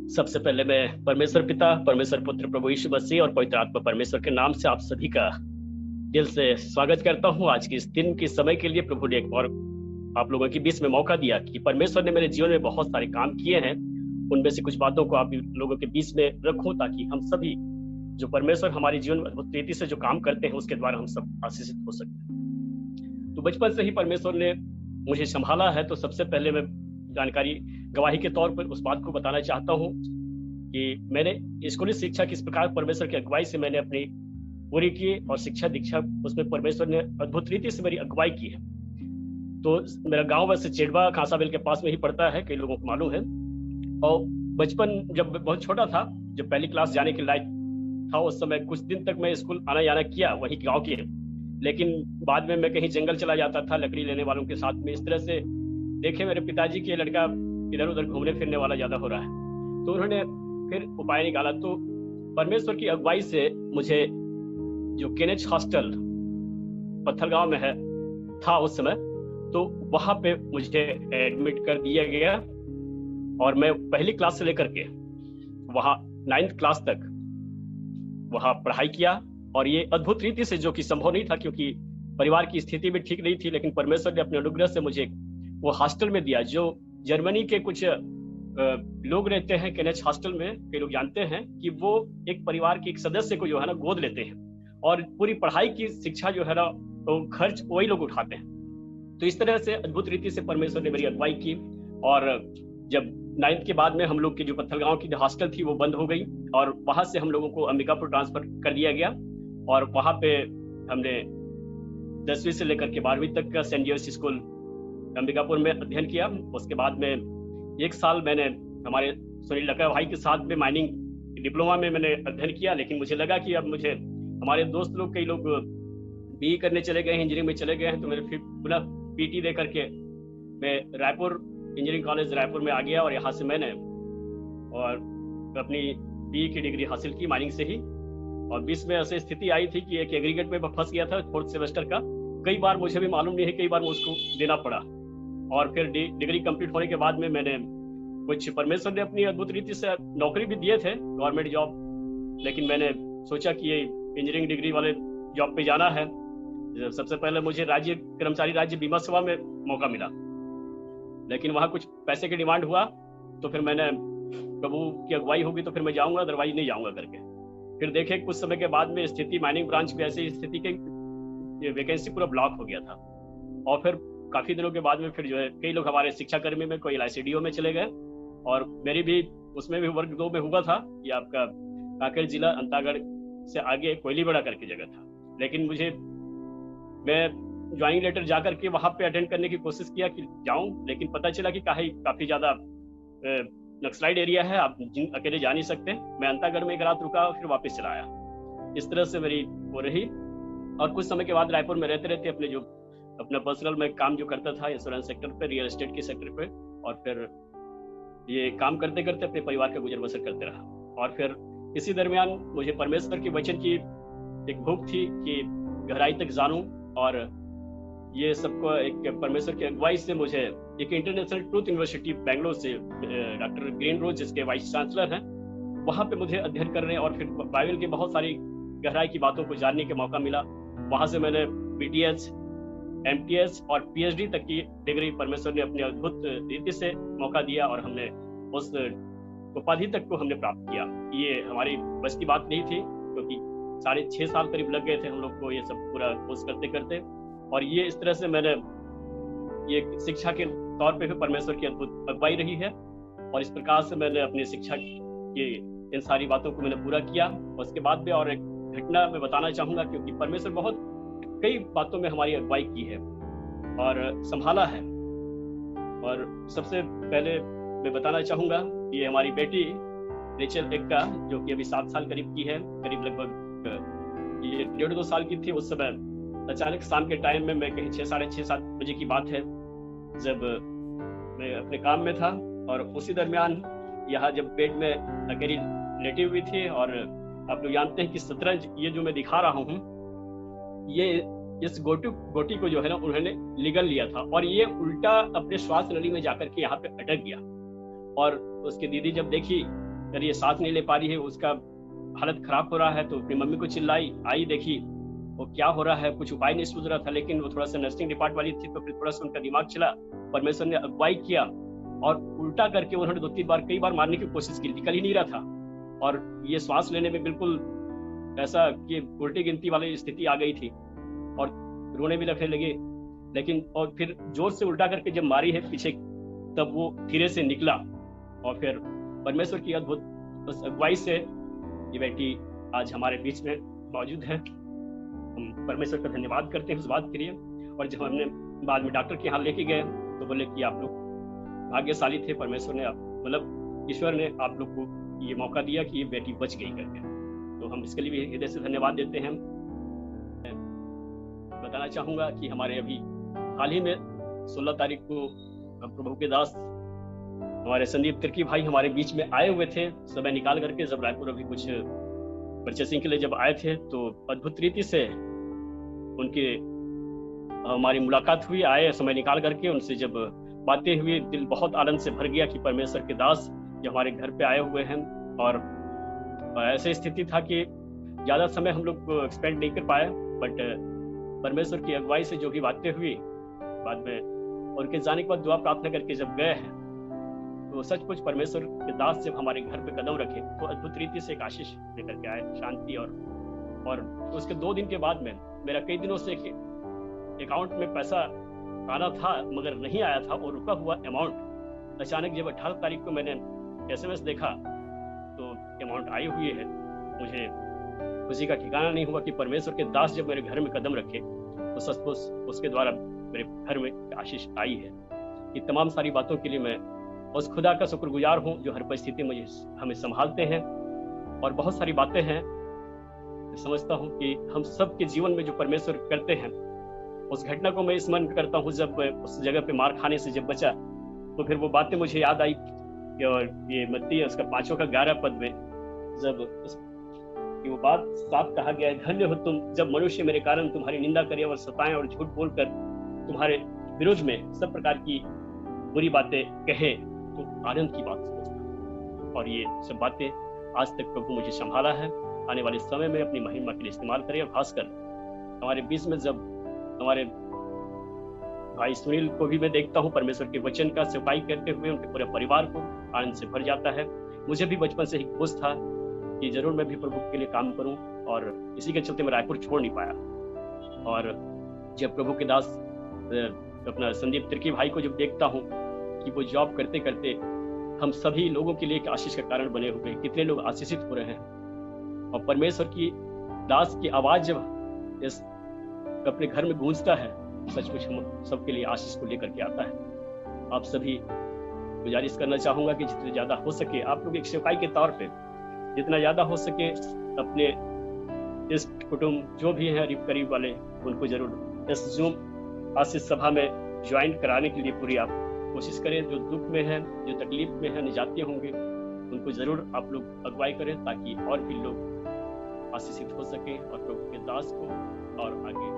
सबसे पहले मैं परमेश्वर पिता, परमेश्वर पुत्र, प्रभु यीशु मसीह और पवित्र आत्मा परमेश्वर के नाम से आप सभी का दिल से स्वागत करता हूं। आज के इस दिन के समय के लिए प्रभु ने एक और आप लोगों के बीच में मौका दिया कि परमेश्वर ने मेरे जीवन में बहुत सारे काम किए हैं, उनमें से कुछ बातों को आप लोगों के बीच में रखूं ताकि हम सभी जो परमेश्वर हमारे जीवन में अद्भुत रीति से जो काम करते हैं उसके द्वारा हम सब आशीषित हो सकते। तो बचपन से ही परमेश्वर ने मुझे संभाला है। तो सबसे पहले मैं जानकारी गवाही के तौर पर उस बात को बताना चाहता हूं कि मैंने स्कूली शिक्षा किस प्रकार परमेश्वर की अगुवाई से मैंने अपनी पूरी की और शिक्षा दीक्षा उसमें परमेश्वर ने अद्भुत रीति से मेरी अगुवाई की है। तो मेरा गांव वैसे चेडवा खासाबिल के पास में ही पड़ता है, कई लोगों को मालूम है। और बचपन जब बहुत छोटा था, जब पहली क्लास जाने के लायक था, उस समय कुछ दिन तक मैं स्कूल आना जाना किया वही गाँव के, लेकिन बाद में मैं कहीं जंगल चला जाता था लकड़ी लेने वालों के साथ में। इस तरह से देखे मेरे पिताजी के लड़का इधर उधर घूमने फिरने वाला ज्यादा हो रहा है, तो उन्होंने फिर उपाय निकाला। तो परमेश्वर की अगुवाई से मुझे जो केनेच हॉस्टल पत्थलगांव में है था उस समय, तो वहां पे मुझे एडमिट कर दिया गया और मैं पहली क्लास से लेकर के वहां 9th क्लास तक वहां पढ़ाई किया। और ये अद्भुत रीति से, जो कि संभव नहीं था क्योंकि परिवार की स्थिति भी ठीक नहीं थी, लेकिन परमेश्वर ने अपने अनुग्रह से मुझे वो हॉस्टल में दिया। जो जर्मनी के कुछ लोग रहते हैं केनेच हॉस्टल में, कई लोग जानते हैं कि वो एक परिवार के एक सदस्य को जो है ना गोद लेते हैं और पूरी पढ़ाई की शिक्षा जो है ना तो खर्च वही लोग उठाते हैं। तो इस तरह से अद्भुत रीति से परमेश्वर ने मेरी अगुवाई की। और जब 9th के बाद में हम लोग की जो पत्थलगांव की हॉस्टल थी वो बंद हो गई और वहां से हम लोगों को अंबिकापुर ट्रांसफर कर दिया गया और वहां पे हमने 10वीं से लेकर के 12वीं तक का सेंट जोसेफ स्कूल अंबिकापुर में अध्ययन किया। उसके बाद में 1 साल मैंने हमारे सुनील लका भाई के साथ में माइनिंग डिप्लोमा में मैंने अध्ययन किया, लेकिन मुझे लगा कि अब मुझे हमारे दोस्त लोग कई लोग बीई करने चले गए हैं, इंजीनियरिंग में चले गए हैं, तो मेरे फिर पुनः पीटी दे करके मैं रायपुर इंजीनियरिंग कॉलेज रायपुर में आ गया और यहाँ से मैंने और अपनी बीई की डिग्री हासिल की माइनिंग से ही। और बीच में ऐसी स्थिति आई थी कि एक एग्रीगेट में फंस गया था 4th सेमेस्टर का। कई बार मुझे भी मालूम नहीं है, कई बार मुझको देना पड़ा। और फिर डिग्री कंप्लीट होने के बाद में मैंने कुछ परमेश्वर ने अपनी अद्भुत रीति से नौकरी भी दिए थे, गवर्नमेंट जॉब, लेकिन मैंने सोचा कि ये इंजीनियरिंग डिग्री वाले जॉब पे जाना है। सबसे पहले मुझे राज्य कर्मचारी राज्य बीमा सेवा में मौका मिला, लेकिन वहाँ कुछ पैसे की डिमांड हुआ, तो फिर मैंने प्रभु की अगुवाई होगी तो फिर मैं जाऊँगा, अदरवाइज नहीं जाऊँगा करके। फिर देखे कुछ समय के बाद में स्थिति माइनिंग ब्रांच में ऐसी स्थिति की वैकेंसी पूरा ब्लॉक हो गया था। और फिर काफी दिनों के बाद में फिर जो है कई लोग हमारे शिक्षाकर्मी में कोई LICDO में चले गए और मेरी भी उसमें भी वर्ग 2 में हुआ था। ये आपका कांकेर जिला अंतागढ़ से आगे कोयलीबड़ा करके जगह था, लेकिन मैं ज्वाइनिंग लेटर जाकर के वहां पे अटेंड करने की कोशिश किया कि जाऊं, लेकिन पता चला कि काफी ज्यादा नक्सलाइट एरिया है, आप अकेले जा नहीं सकते। मैं अंतागढ़ में एक रात रुका, फिर वापस चला आया। इस तरह से मेरी वो रही। और कुछ समय के बाद रायपुर में रहते रहते अपना पर्सनल में काम जो करता था इंश्योरेंस सेक्टर पे, रियल एस्टेट के सेक्टर पे, और फिर ये काम करते करते अपने परिवार का गुजर बसर करते रहा। और फिर इसी दरमियान मुझे परमेश्वर के वचन की एक भूख थी कि गहराई तक जानूं, और ये सबको एक परमेश्वर की अगुवाई से मुझे एक इंटरनेशनल ट्रूथ यूनिवर्सिटी बेंगलोर से डॉक्टर ग्रीन रोज जिसके वाइस चांसलर हैं, वहाँ पे मुझे अध्ययन करने और फिर बाइबल की बहुत सारी गहराई की बातों को जानने का मौका मिला। वहाँ से मैंने BTS, MTS और PhD तक की डिग्री परमेश्वर ने अपने अद्भुत रीति से मौका दिया और हमने उस उपाधि तक को हमने प्राप्त किया। ये हमारी बस की बात नहीं थी, क्योंकि 6.5 साल करीब लग गए थे हम लोग को ये सब पूरा कोर्स करते करते। और ये इस तरह से मैंने ये शिक्षा के तौर पे भी परमेश्वर की अद्भुत अगुवाई रही है। और इस प्रकार से मैंने अपनी शिक्षा की इन सारी बातों को मैंने पूरा किया। उसके बाद में और एक घटना मैं बताना चाहूँगा, क्योंकि परमेश्वर बहुत कई बातों में हमारी अगुवाई की है और संभाला है। और सबसे पहले मैं बताना चाहूँगा ये हमारी बेटी रेचल एक्का, जो कि अभी 7 साल करीब की है, करीब लगभग ये 1.5-2 साल की थी। उस समय अचानक शाम के टाइम में मैं कहीं 6, साढ़े 6, 7 बजे की बात है, जब मैं अपने काम में था और उसी दरमियान यहाँ जब बेड में अकेली लेटी हुई थी, और आप लोग जानते हैं कि शतरंज ये जो मैं दिखा रहा हूँ, ये इस गोटी को जो है ना उन्होंने निगल लिया था और ये उल्टा अपने श्वास नली में जाकर के यहाँ पे अटक गया। और उसकी दीदी जब देखी अगर ये सांस नहीं ले पा रही है, उसका हालत खराब हो रहा है, तो अपनी मम्मी को चिल्लाई, आई देखी वो क्या हो रहा है, कुछ उपाय नहीं सूझ रहा था। लेकिन वो थोड़ा सा नर्सिंग डिपार्टमेंट वाली थी, तो फिर थोड़ा सा उनका दिमाग चला, परमेश्वर ने अगुवाई किया और उल्टा करके उन्होंने 2-3 बार, कई बार मारने की कोशिश की, निकल ही नहीं रहा था। और ये श्वास लेने में बिल्कुल ऐसा कि उल्टी गिनती वाली स्थिति आ गई थी और रोने भी लगने लगे। लेकिन और फिर जोर से उल्टा करके जब मारी है पीछे, तब वो धीरे से निकला। और फिर परमेश्वर की अद्भुत उस अगुवाई से ये बेटी आज हमारे बीच में मौजूद है। हम परमेश्वर का धन्यवाद करते हैं उस बात के लिए। और जब हमने बाद में डॉक्टर के यहाँ लेके गए, तो बोले कि आप लोग भाग्यशाली थे, परमेश्वर ने मतलब ईश्वर ने आप लोग को ये मौका दिया कि ये बेटी बच गई करके। तो हम इसके लिए भी हृदय से धन्यवाद देते हैं। बताना चाहूँगा कि हमारे अभी हाल ही में 16 तारीख को प्रभु के दास हमारे संदीप तिर्की भाई हमारे बीच में आए हुए थे, समय निकाल करके। जब रायपुर अभी कुछ परचेसिंग के लिए जब आए थे, तो अद्भुत रीति से उनके हमारी मुलाकात हुई। आए समय निकाल करके, उनसे जब बातें हुई, दिल बहुत आनंद से भर गया कि परमेश्वर के दास जो हमारे घर पे आए हुए हैं। और ऐसे स्थिति था कि ज़्यादा समय हम लोग एक्सपेंड नहीं कर पाए, बट परमेश्वर की अगुवाई से जो भी बातें हुई, बाद में उनके जाने के बाद दुआ प्रार्थना करके जब गए हैं, तो सचमुच परमेश्वर के दास जब हमारे घर पे कदम रखे, तो अद्भुत रीति से एक आशीष लेकर के आए, शांति। और उसके 2 दिन के बाद में मेरा कई दिनों से अकाउंट में पैसा आना था मगर नहीं आया था, और रुका हुआ अमाउंट अचानक जब 18 तारीख को मैंने SMS देखा, तो अमाउंट आई हुई है। मुझे खुशी का ठिकाना नहीं हुआ कि परमेश्वर के दास जब मेरे घर में कदम रखे, तो सचमुच उसके द्वारा मेरे घर में आशीष आई है। ये तमाम सारी बातों के लिए मैं उस खुदा का शुक्रगुजार हूँ जो हर परिस्थिति में हमें संभालते हैं। और बहुत सारी बातें हैं, मैं समझता हूँ कि हम सब के जीवन में जो परमेश्वर करते हैं, उस घटना को मैं स्मरण करता हूँ। जब उस जगह पे मार खाने से जब बचा, तो फिर वो बातें मुझे याद आई। और ये मत्ती उसका 5:11 पद में जब वो बात साफ कहा गया है, धन्य हो तुम जब मनुष्य मेरे कारण तुम्हारी निंदा करे और सताएं और झूठ बोलकर तुम्हारे विरोध में सब प्रकार की बुरी बातें कहे, तो आनंद की बात समझना। और ये सब बातें आज तक प्रभु मुझे संभाला है, आने वाले समय में अपनी महिमा के लिए इस्तेमाल करे। और खासकर हमारे बीच में जब हमारे भाई सुनील को भी मैं देखता हूँ परमेश्वर के वचन का सेवकाई करते हुए, उनके पूरे परिवार को आनंद से भर जाता है। मुझे भी बचपन से ही खोज था कि जरूर मैं भी प्रभु के लिए काम करूं, और इसी के चलते मैं रायपुर छोड़ नहीं पाया। और जब प्रभु के दास अपना संदीप तिर्की भाई को जब देखता हूं कि वो जॉब करते करते हम सभी लोगों के लिए एक आशीष का कारण बने हुए, कितने लोग आशीषित हो रहे हैं। और परमेश्वर की दास की आवाज जब इस अपने घर में गूंजता है, सचमुच हम सबके लिए आशीष को लेकर के आता है। आप सभी गुजारिश करना चाहूंगा कि जितने ज्यादा हो सके आप लोग एक सेवकाई के तौर पे जितना ज्यादा हो सके अपने इस कुटुंब जो भी है करीब वाले, उनको जरूर इस जूम आशीष सभा में ज्वाइन कराने के लिए पूरी आप कोशिश करें। जो दुख में है, जो तकलीफ में है, निजाते होंगे, उनको जरूर आप लोग अगुवाई करें, ताकि और भी लोग आशीषित हो सके और प्रभु के दास को और आगे